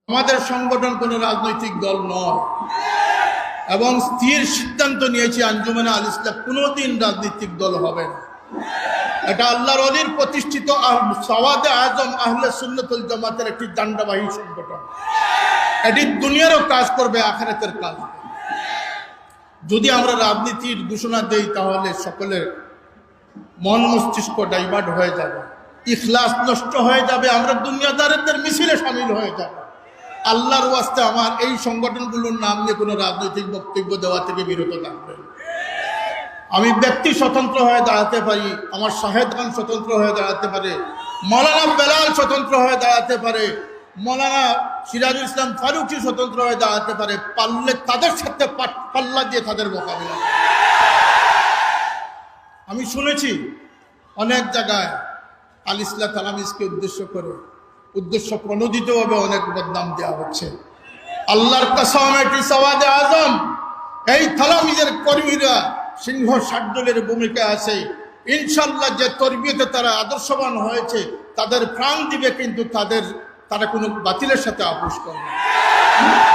আমাদের সংগঠন কোনো রাজনৈতিক দল নয় এবং স্থির সিদ্ধান্ত নিয়েছি আঞ্জুমানে আল ইসলাম কোনোদিন রাজনৈতিক দল হবে না। এটা আল্লাহর ওলির প্রতিষ্ঠিত সওয়াদে আজম আহলে সুন্নাত ওয়াল জামাতের একটি দণ্ডবাহী সংগঠন। এটি দুনিয়ারও কাজ করবে, আখিরাতের কাজ। যদি আমরা রাজনীতির ঘোষণা দেই তাহলে সকলের মন মস্তিষ্ক ডাইভার্ট হয়ে যাবে, ইখলাস নষ্ট হয়ে যাবে, আমরা দুনিয়াদারদের মিছিলে শামিল হয়ে যাব। আল্লাহর ওয়াস্তে আমার এই সংগঠনগুলোর নাম নিয়ে কোনো রাজনৈতিক বক্তব্য দেওয়া থেকে বিরত থাকবেন। আমি ব্যক্তি স্বতন্ত্র হয়ে দাঁড়াতে পারি, আমার শাহেদ খান স্বতন্ত্র হয়ে দাঁড়াতে পারে, মৌলানা বেলাল স্বতন্ত্র হয়ে দাঁড়াতে পারে, মৌলানা সিরাজুল ইসলাম ফারুকী স্বতন্ত্র হয়ে দাঁড়াতে পারে। পারলে তাদের সাথে পাল্লা দিয়ে তাদের মোকাবিলা। আমি শুনেছি অনেক জায়গায় আল ইসলাম তালামিজকে উদ্দেশ্য প্রণোদিতভাবে অনেক বদনাম দেওয়া হচ্ছে। আল্লাহর কসম, এটি সওয়াদে আজম, এই তালামিজের কর্মীরা সিংহ শার্দুলের ভূমিকা আছে। ইনশাল্লাহ যে তরবিয়তে তারা আদর্শবান হয়েছে তাদের প্রাণ দিবে, কিন্তু তারা কোনো বাতিলের সাথে আপোষ করবে না।